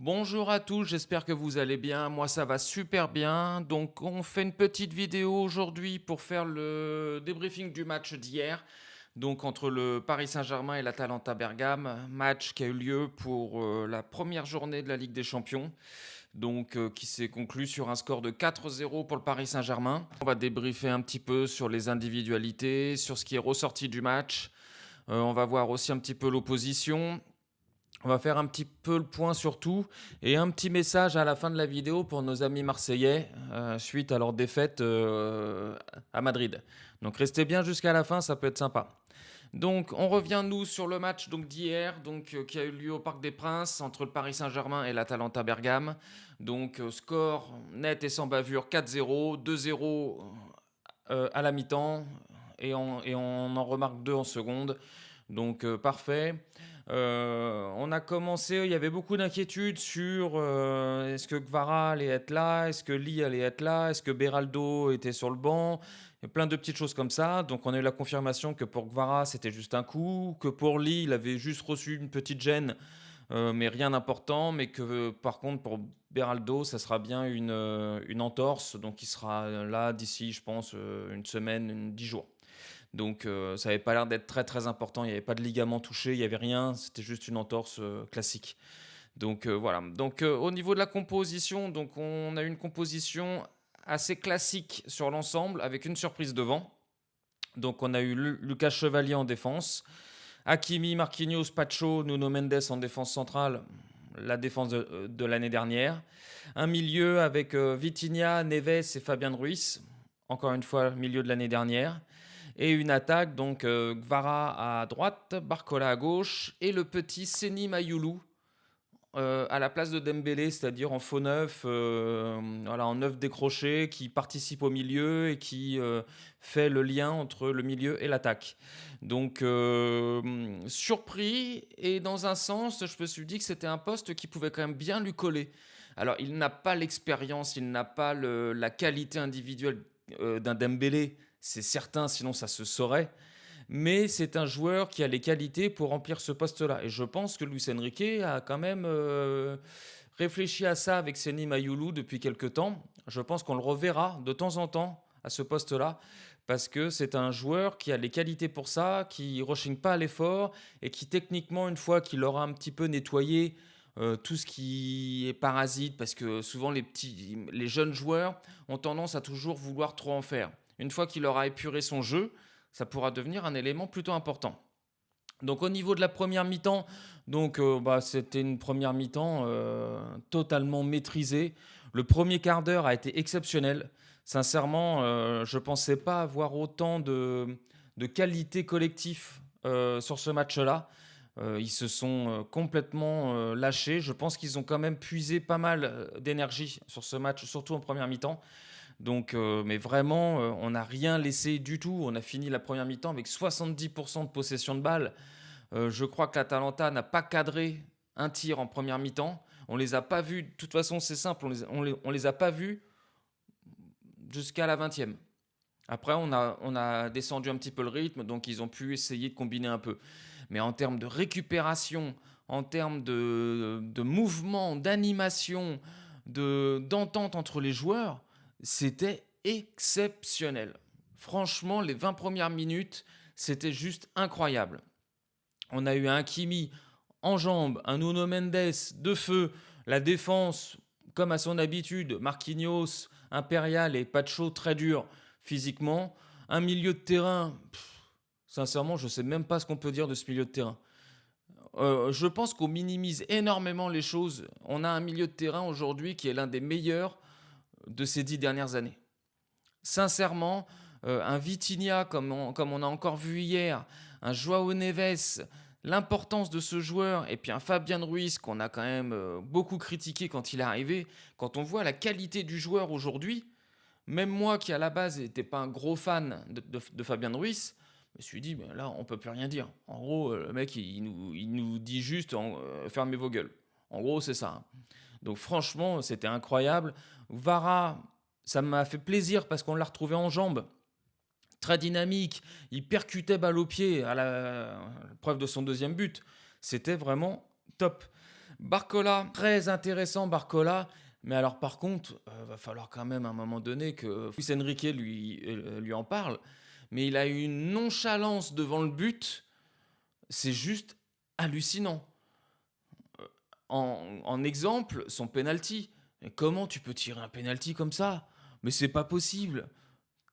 Bonjour à tous, j'espère que vous allez bien. Moi, ça va super bien. Donc, on fait une petite vidéo aujourd'hui pour faire le débriefing du match d'hier. Donc, entre le Paris Saint-Germain et l'Atalanta Bergame, match qui a eu lieu pour la première journée de la Ligue des Champions. Donc, qui s'est conclu sur un score de 4-0 pour le Paris Saint-Germain. On va débriefer un petit peu sur les individualités, sur ce qui est ressorti du match. On va voir aussi un petit peu l'opposition. On va faire un petit peu le point sur tout et un petit message à la fin de la vidéo pour nos amis marseillais suite à leur défaite à Madrid. Donc restez bien jusqu'à la fin, ça peut être sympa. Donc on revient nous sur le match d'hier qui a eu lieu au Parc des Princes entre le Paris Saint-Germain et l'Atalanta Bergame. Donc score net et sans bavure 4-0, 2-0 à la mi-temps et on en remarque 2 en seconde. Donc parfait. On a commencé, il y avait beaucoup d'inquiétudes sur est-ce que Gvara allait être là, est-ce que Lee allait être là, est-ce que Beraldo était sur le banc, et plein de petites choses comme ça. Donc on a eu la confirmation que pour Gvara c'était juste un coup, que pour Lee il avait juste reçu une petite gêne, mais rien d'important, mais que par contre pour Beraldo ça sera bien une entorse, donc il sera là d'ici je pense une semaine, 10 jours. Donc ça n'avait pas l'air d'être très très important, il n'y avait pas de ligament touché, il n'y avait rien, c'était juste une entorse classique. Donc voilà. Donc au niveau de la composition, donc on a eu une composition assez classique sur l'ensemble avec une surprise devant. Donc on a eu Lucas Chevalier en défense, Hakimi, Marquinhos, Pacho, Nuno Mendes en défense centrale, la défense de l'année dernière. Un milieu avec Vitinha, Neves et Fabien Ruiz, encore une fois milieu de l'année dernière. Et une attaque, donc Gvara à droite, Barcola à gauche, et le petit Seni Mayoulou à la place de Dembélé, c'est-à-dire en faux neuf, voilà, en neuf décroché, qui participe au milieu et qui fait le lien entre le milieu et l'attaque. Donc surpris, et dans un sens, je me suis dit que c'était un poste qui pouvait quand même bien lui coller. Alors il n'a pas l'expérience, il n'a pas la qualité individuelle d'un Dembélé, c'est certain, sinon ça se saurait. Mais c'est un joueur qui a les qualités pour remplir ce poste-là. Et je pense que Luis Enrique a quand même réfléchi à ça avec Seny Mayoulou depuis quelques temps. Je pense qu'on le reverra de temps en temps à ce poste-là, parce que c'est un joueur qui a les qualités pour ça, qui ne rechigne pas à l'effort, et qui techniquement, une fois qu'il aura un petit peu nettoyé tout ce qui est parasite, parce que souvent les jeunes joueurs ont tendance à toujours vouloir trop en faire. Une fois qu'il aura épuré son jeu, ça pourra devenir un élément plutôt important. Donc au niveau de la première mi-temps, c'était une première mi-temps totalement maîtrisée. Le premier quart d'heure a été exceptionnel. Sincèrement, je ne pensais pas avoir autant de qualité collective sur ce match-là. Ils se sont complètement lâchés. Je pense qu'ils ont quand même puisé pas mal d'énergie sur ce match, surtout en première mi-temps. Donc, mais vraiment, on n'a rien laissé du tout. On a fini la première mi-temps avec 70% de possession de balle. Je crois que l'Atalanta n'a pas cadré un tir en première mi-temps. On les a pas vus. De toute façon, c'est simple. On les a pas vus jusqu'à la 20e. Après, on a descendu un petit peu le rythme, donc ils ont pu essayer de combiner un peu. Mais en termes de récupération, en termes de mouvement, d'animation, d'entente entre les joueurs, c'était exceptionnel. Franchement, les 20 premières minutes, c'était juste incroyable. On a eu un Hakimi en jambes, un Nuno Mendes de feu, la défense, comme à son habitude, Marquinhos, Impérial et Pacho très dur physiquement. Un milieu de terrain, sincèrement, je ne sais même pas ce qu'on peut dire de ce milieu de terrain. Je pense qu'on minimise énormément les choses. On a un milieu de terrain aujourd'hui qui est l'un des meilleurs de ces 10 dernières années. Sincèrement, un Vitinha comme on a encore vu hier, un Joao Neves, l'importance de ce joueur, et puis un Fabien Ruiz qu'on a quand même beaucoup critiqué quand il est arrivé, quand on voit la qualité du joueur aujourd'hui, même moi qui à la base n'étais pas un gros fan de Fabien Ruiz, je me suis dit, ben là on peut plus rien dire. En gros, le mec il nous dit juste fermez vos gueules. En gros, c'est ça, hein. Donc franchement, c'était incroyable. Vara, ça m'a fait plaisir parce qu'on l'a retrouvé en jambes, très dynamique. Il percutait balle au pied à la preuve de son deuxième but. C'était vraiment top. Barcola, très intéressant Barcola, mais alors par contre, va falloir quand même à un moment donné que Luis Enrique lui en parle, mais il a une nonchalance devant le but, c'est juste hallucinant. En exemple, son penalty. Mais comment tu peux tirer un penalty comme ça? Mais c'est pas possible.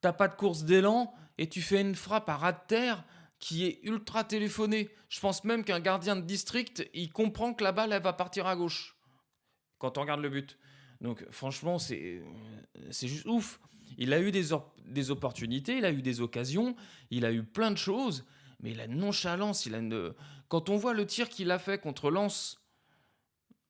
T'as pas de course d'élan et tu fais une frappe à ras de terre qui est ultra téléphonée. Je pense même qu'un gardien de district, il comprend que la balle, elle va partir à gauche quand on regarde le but. Donc franchement, c'est juste ouf. Il a eu des opportunités, il a eu des occasions, il a eu plein de choses, mais il a une nonchalance. Quand on voit le tir qu'il a fait contre Lens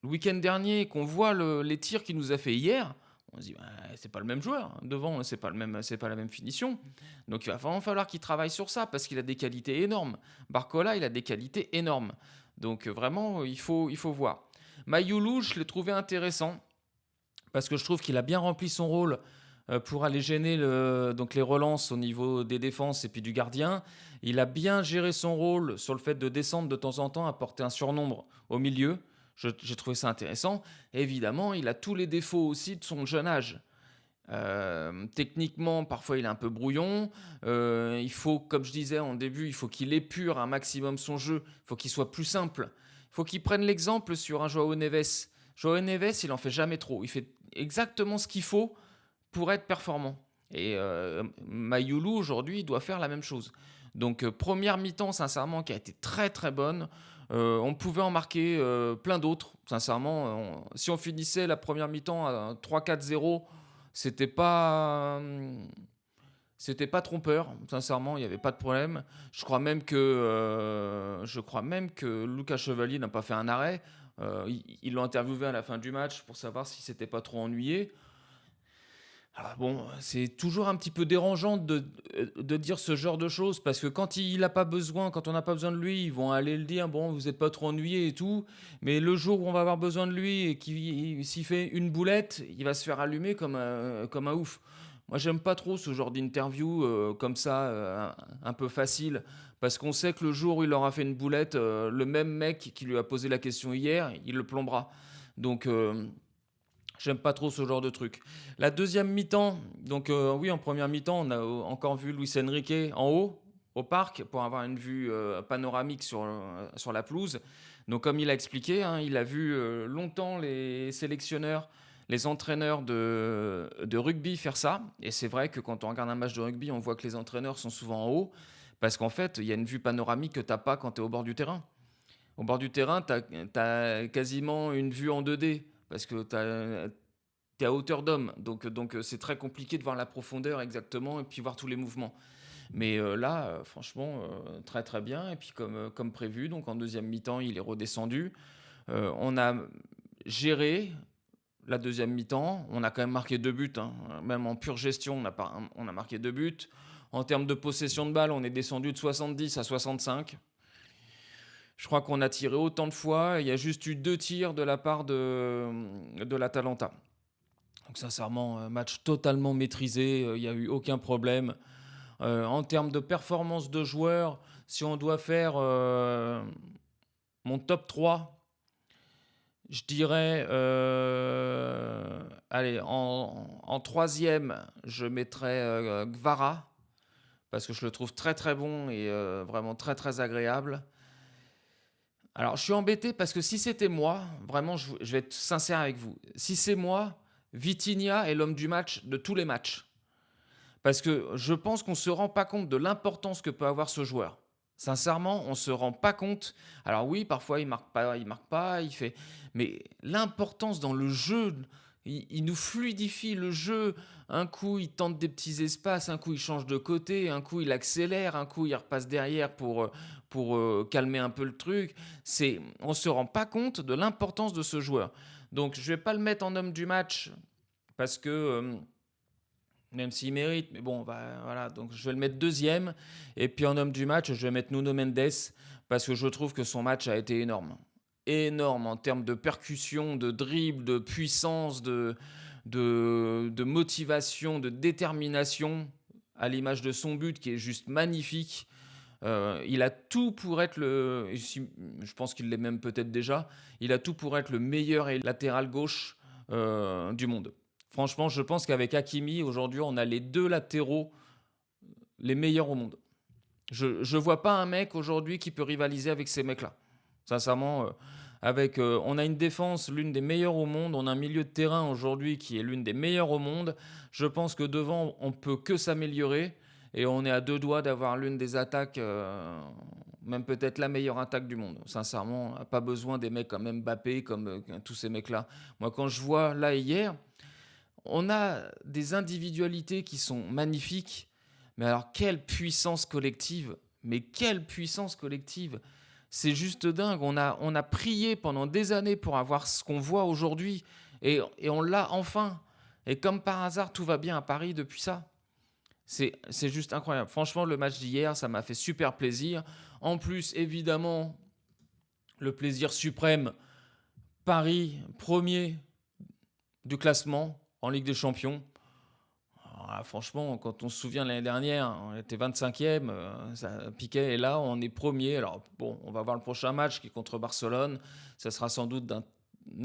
le week-end dernier, qu'on voit les tirs qu'il nous a fait hier, on se dit, bah, c'est pas le même joueur. Devant, c'est pas la même finition. Donc il va vraiment falloir qu'il travaille sur ça parce qu'il a des qualités énormes. Barcola, il a des qualités énormes. Donc vraiment, il faut voir. Mayoulou, je l'ai trouvé intéressant parce que je trouve qu'il a bien rempli son rôle pour aller gêner donc les relances au niveau des défenses et puis du gardien. Il a bien géré son rôle sur le fait de descendre de temps en temps, apporter un surnombre au milieu. J'ai trouvé ça intéressant. Et évidemment, il a tous les défauts aussi de son jeune âge. Techniquement, parfois il est un peu brouillon. Il faut, comme je disais en début, il faut qu'il épure un maximum son jeu. Il faut qu'il soit plus simple. Il faut qu'il prenne l'exemple sur un Joao Neves. Joao Neves, il en fait jamais trop. Il fait exactement ce qu'il faut pour être performant. Et Mayoulou, aujourd'hui, doit faire la même chose. Donc, première mi-temps, sincèrement, qui a été très très bonne. On pouvait en marquer plein d'autres. Sincèrement, si on finissait la première mi-temps à 3-4-0, c'était pas, c'était pas trompeur. Sincèrement, il n'y avait pas de problème. Je crois même que Lucas Chevalier n'a pas fait un arrêt. Ils l'ont interviewé à la fin du match pour savoir si c'était pas trop ennuyé. Ah bon, c'est toujours un petit peu dérangeant de dire ce genre de choses parce que quand il a pas besoin, quand on n'a pas besoin de lui, ils vont aller le dire, bon, vous n'êtes pas trop ennuyé et tout. Mais le jour où on va avoir besoin de lui et s'il fait une boulette, il va se faire allumer comme un ouf. Moi, j'aime pas trop ce genre d'interview comme ça, un peu facile, parce qu'on sait que le jour où il aura fait une boulette, le même mec qui lui a posé la question hier, il le plombera. Donc, j'aime pas trop ce genre de truc. La deuxième mi-temps, donc oui, en première mi-temps, on a encore vu Luis Enrique en haut, au parc, pour avoir une vue panoramique sur la pelouse. Donc comme il a expliqué, hein, il a vu longtemps les sélectionneurs, les entraîneurs de rugby faire ça. Et c'est vrai que quand on regarde un match de rugby, on voit que les entraîneurs sont souvent en haut, parce qu'en fait, il y a une vue panoramique que tu n'as pas quand tu es au bord du terrain. Au bord du terrain, tu as quasiment une vue en 2D parce que tu es à hauteur d'homme. Donc c'est très compliqué de voir la profondeur exactement et puis voir tous les mouvements. Mais là, franchement, très très bien. Et puis comme prévu, donc en deuxième mi-temps, il est redescendu. On a géré la deuxième mi-temps. On a quand même marqué 2 buts, hein. Même en pure gestion, on a marqué 2 buts. En termes de possession de balle, on est descendu de 70 à 65. Je crois qu'on a tiré autant de fois. Il y a juste eu 2 tirs de la part de l'Atalanta. Donc sincèrement, un match totalement maîtrisé. Il n'y a eu aucun problème. En termes de performance de joueurs, si on doit faire mon top 3, je dirais, allez, en troisième, je mettrais Gvara, parce que je le trouve très très bon et vraiment très très agréable. Alors, je suis embêté parce que si c'était moi, vraiment, je vais être sincère avec vous. Si c'est moi, Vitinha est l'homme du match de tous les matchs. Parce que je pense qu'on ne se rend pas compte de l'importance que peut avoir ce joueur. Sincèrement, on ne se rend pas compte. Alors oui, parfois il marque pas, il fait. Mais l'importance dans le jeu, il nous fluidifie le jeu. Un coup, il tente des petits espaces, un coup, il change de côté, un coup, il accélère, un coup, il repasse derrière pour calmer un peu le truc. On ne se rend pas compte de l'importance de ce joueur. Donc, je ne vais pas le mettre en homme du match parce que même s'il mérite, mais bon, bah, voilà, donc je vais le mettre deuxième. Et puis en homme du match, je vais mettre Nuno Mendes, parce que je trouve que son match a été énorme. Énorme en termes de percussion, de dribble, de puissance, de motivation, de détermination, à l'image de son but qui est juste magnifique. Il a tout pour être je pense qu'il l'est même peut-être déjà, il a tout pour être le meilleur latéral gauche du monde. Franchement, je pense qu'avec Hakimi, aujourd'hui, on a les deux latéraux les meilleurs au monde. Je vois pas un mec aujourd'hui qui peut rivaliser avec ces mecs-là. Sincèrement, on a une défense l'une des meilleures au monde, on a un milieu de terrain aujourd'hui qui est l'une des meilleures au monde. Je pense que devant, on peut que s'améliorer et on est à deux doigts d'avoir l'une des attaques, même peut-être la meilleure attaque du monde. Sincèrement, pas besoin des mecs comme Mbappé, comme tous ces mecs-là. Moi, quand je vois là hier, on a des individualités qui sont magnifiques, mais alors quelle puissance collective! Mais quelle puissance collective! C'est juste dingue. On a prié pendant des années pour avoir ce qu'on voit aujourd'hui et on l'a enfin. Et comme par hasard, tout va bien à Paris depuis ça. C'est juste incroyable. Franchement, le match d'hier, ça m'a fait super plaisir. En plus, évidemment, le plaisir suprême, Paris, premier du classement en Ligue des Champions. Ah, franchement, quand on se souvient l'année dernière, on était 25e, ça piquait, et là, on est premier. Alors, bon, on va voir le prochain match qui est contre Barcelone. Ça sera sans doute d'un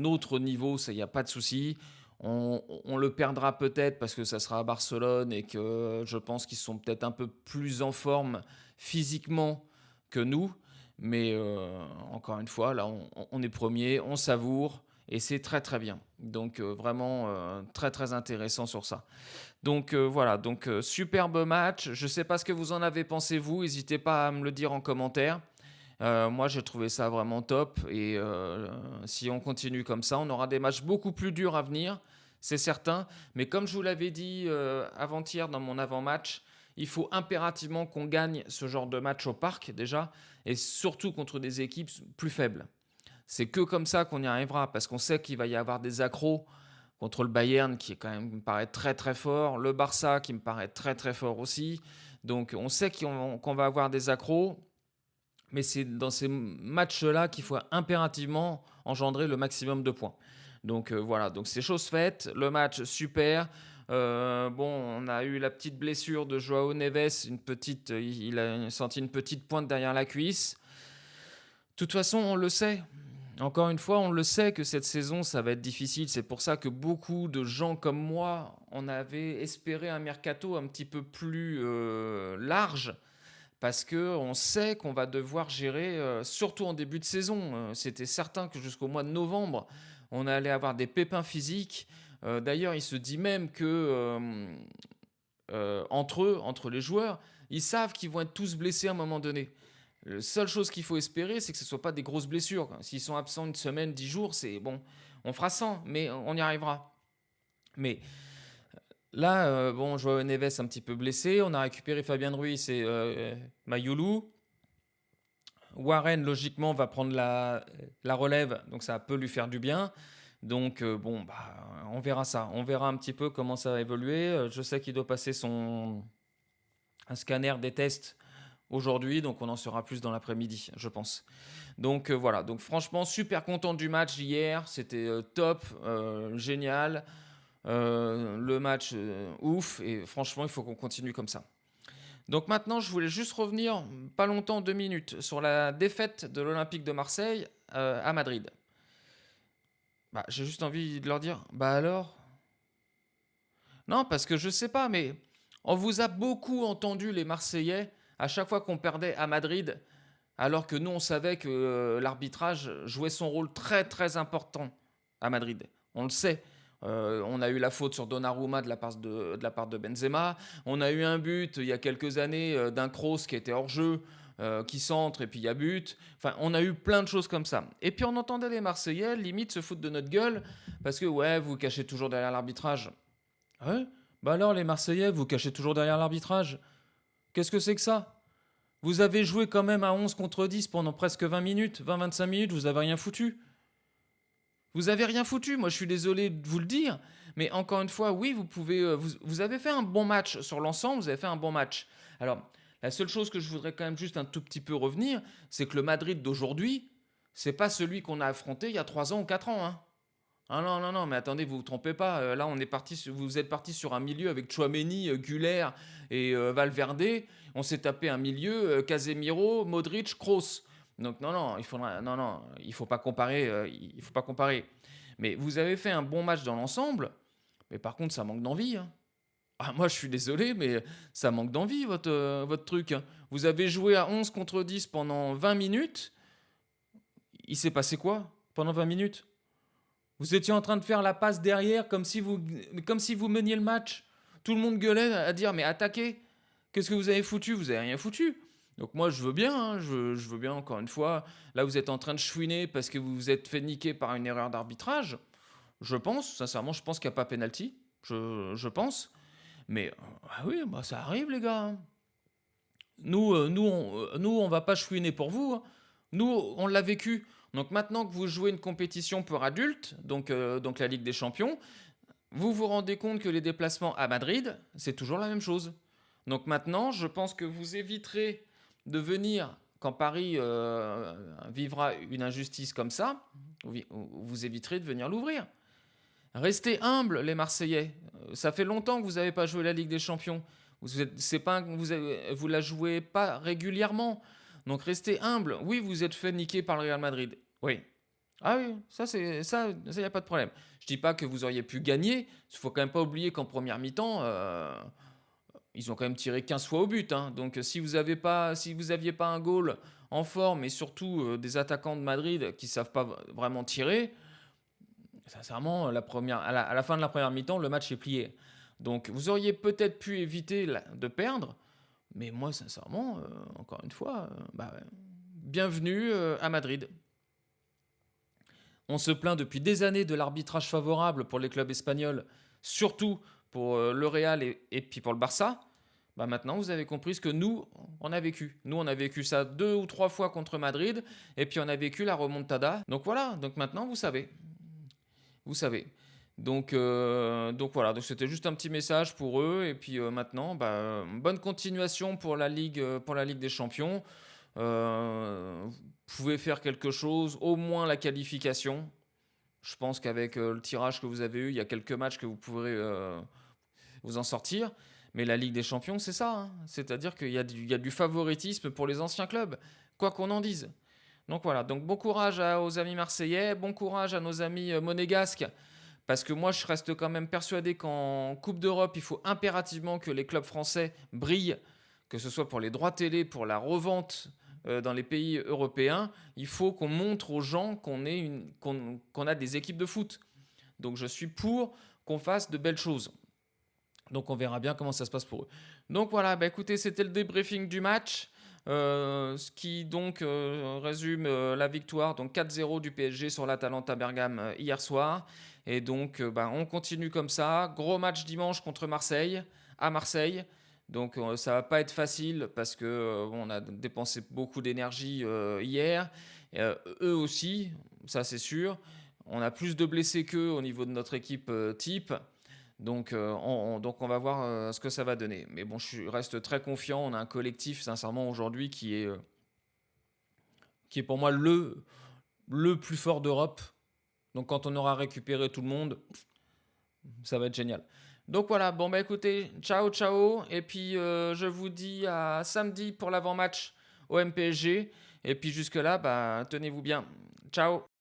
autre niveau, ça, il n'y a pas de souci. On le perdra peut-être parce que ça sera à Barcelone et que je pense qu'ils sont peut-être un peu plus en forme physiquement que nous. Mais encore une fois, là, on est premier, on savoure et c'est très très bien. Donc vraiment très très intéressant sur ça. Donc voilà, donc superbe match. Je ne sais pas ce que vous en avez pensé vous, n'hésitez pas à me le dire en commentaire. Moi j'ai trouvé ça vraiment top et si on continue comme ça, on aura des matchs beaucoup plus durs à venir, c'est certain. Mais comme je vous l'avais dit avant-hier dans mon avant-match, il faut impérativement qu'on gagne ce genre de match au parc déjà et surtout contre des équipes plus faibles. C'est que comme ça qu'on y arrivera parce qu'on sait qu'il va y avoir des accros contre le Bayern qui est quand même, me paraît très très fort, le Barça qui me paraît très très fort aussi. Donc on sait qu'on va avoir des accros, mais c'est dans ces matchs-là qu'il faut impérativement engendrer le maximum de points. Donc voilà, donc c'est chose faite, le match super. Bon, on a eu la petite blessure de Joao Neves, il a senti une petite pointe derrière la cuisse. De toute façon, on le sait. Encore une fois, on le sait que cette saison, ça va être difficile. C'est pour ça que beaucoup de gens comme moi, on avait espéré un mercato un petit peu plus large, parce qu'on sait qu'on va devoir gérer, surtout en début de saison. C'était certain que jusqu'au mois de novembre, on allait avoir des pépins physiques. D'ailleurs, il se dit même que entre eux, entre les joueurs, ils savent qu'ils vont être tous blessés à un moment donné. La seule chose qu'il faut espérer, c'est que ce ne soit pas des grosses blessures. S'ils sont absents une semaine, 10 jours, c'est bon, on fera 100, mais on y arrivera. Mais là, bon, Joao Neves un petit peu blessé, on a récupéré Fabien Ruiz et Mayoulou. Warren, logiquement, va prendre la relève, donc ça peut lui faire du bien. Donc, bon, bah, on verra ça. On verra un petit peu comment ça va évoluer. Je sais qu'il doit passer un scanner des tests aujourd'hui, donc on en saura plus dans l'après-midi, je pense. Donc voilà, donc franchement, super content du match hier, c'était top, génial. Le match ouf, et franchement, il faut qu'on continue comme ça. Donc maintenant, je voulais juste revenir, pas longtemps, 2 minutes, sur la défaite de l'Olympique de Marseille à Madrid. Bah, j'ai juste envie de leur dire, bah alors. Non, parce que je sais pas, mais on vous a beaucoup entendu, les Marseillais, à chaque fois qu'on perdait à Madrid, alors que nous, on savait que l'arbitrage jouait son rôle très très important à Madrid. On le sait. On a eu la faute sur Donnarumma de la part de Benzema. On a eu un but il y a quelques années d'un Kroos qui était hors jeu, qui centre et puis il y a but. Enfin, on a eu plein de choses comme ça. Et puis on entendait les Marseillais limite se foutre de notre gueule parce que ouais, vous cachez toujours derrière l'arbitrage. Ouais. Bah alors les Marseillais, vous cachez toujours derrière l'arbitrage. Qu'est-ce que c'est que ça? Vous avez joué quand même à 11 contre 10 pendant presque 20 minutes, 20-25 minutes, vous avez rien foutu. Vous avez rien foutu, moi je suis désolé de vous le dire, mais encore une fois, oui, vous pouvez, vous avez fait un bon match sur l'ensemble, vous avez fait un bon match. Alors, la seule chose que je voudrais quand même juste un tout petit peu revenir, c'est que le Madrid d'aujourd'hui, c'est pas celui qu'on a affronté il y a 3 ans ou 4 ans. Hein. Ah non, non, non, mais attendez, vous vous trompez pas. Là, vous êtes parti sur un milieu avec Tchouaméni, Güler et Valverde. On s'est tapé un milieu Casemiro, Modric, Kroos. Donc non, non, non, non, il faut pas comparer. Il faut pas comparer. Mais vous avez fait un bon match dans l'ensemble. Mais par contre, ça manque d'envie, hein. Ah, moi, je suis désolé, mais ça manque d'envie, votre truc, hein. Vous avez joué à 11 contre 10 pendant 20 minutes. Il s'est passé quoi pendant 20 minutes? Vous étiez en train de faire la passe derrière comme si vous meniez le match. Tout le monde gueulait à dire mais attaquez. Qu'est-ce que vous avez foutu? Vous avez rien foutu. Donc moi je veux bien, hein, je veux bien encore une fois. Là vous êtes en train de chouiner parce que vous vous êtes fait niquer par une erreur d'arbitrage. Je pense, sincèrement, je pense qu'il n'y a pas pénalty. Je pense. Mais ah oui, bah, ça arrive les gars, hein. Nous, on va pas chouiner pour vous, hein. Nous, on l'a vécu. Donc maintenant que vous jouez une compétition pour adultes, donc la Ligue des Champions, vous vous rendez compte que les déplacements à Madrid, c'est toujours la même chose. Donc maintenant, je pense que vous éviterez de venir quand Paris vivra une injustice comme ça, vous éviterez de venir l'ouvrir. Restez humbles, les Marseillais. Ça fait longtemps que vous n'avez pas joué la Ligue des Champions. C'est pas, vous la jouez pas régulièrement. Donc restez humbles. Oui, vous êtes fait niquer par le Real Madrid. Oui. Ah oui, ça, y a pas de problème. Je dis pas que vous auriez pu gagner. Il faut quand même pas oublier qu'en première mi-temps, ils ont quand même tiré 15 fois au but, hein. Donc si vous aviez pas un goal en forme et surtout des attaquants de Madrid qui savent pas vraiment tirer, sincèrement, à la fin de la première mi-temps, le match est plié. Donc vous auriez peut-être pu éviter de perdre, mais moi, sincèrement, encore une fois, bienvenue à Madrid. On se plaint depuis des années de l'arbitrage favorable pour les clubs espagnols, surtout pour le Real et puis pour le Barça. Bah maintenant, vous avez compris ce que nous, on a vécu. Nous, on a vécu ça 2 ou 3 fois contre Madrid, et puis on a vécu la remontada. Donc voilà, donc maintenant, vous savez. Vous savez. Donc voilà, donc c'était juste un petit message pour eux. Et puis maintenant, bonne continuation pour la Ligue des Champions. Vous pouvez faire quelque chose, au moins la qualification. Je pense qu'avec le tirage que vous avez eu, il y a quelques matchs que vous pourrez vous en sortir. Mais la Ligue des Champions, c'est ça, hein. C'est-à-dire qu'il y a du favoritisme pour les anciens clubs, quoi qu'on en dise. Donc voilà, donc bon courage aux amis marseillais, bon courage à nos amis monégasques, parce que moi je reste quand même persuadé qu'en Coupe d'Europe, il faut impérativement que les clubs français brillent, que ce soit pour les droits télé, pour la revente dans les pays européens. Il faut qu'on montre aux gens qu'on a des équipes de foot. Donc je suis pour qu'on fasse de belles choses. Donc on verra bien comment ça se passe pour eux. Donc voilà, écoutez, c'était le débriefing du match. Ce qui donc résume la victoire donc 4-0 du PSG sur l'Atalanta Bergame hier soir. Et donc on continue comme ça. Gros match dimanche contre Marseille, à Marseille. Donc ça va pas être facile parce que on a dépensé beaucoup d'énergie hier. Eux aussi, ça c'est sûr. On a plus de blessés qu'eux au niveau de notre équipe type. Donc on va voir ce que ça va donner. Mais bon, je reste très confiant. On a un collectif, sincèrement, aujourd'hui qui est pour moi le plus fort d'Europe. Donc quand on aura récupéré tout le monde, ça va être génial. Donc voilà, bon écoutez, ciao ciao. Et puis je vous dis à samedi pour l'avant-match au MPSG. Et puis jusque-là, tenez-vous bien. Ciao.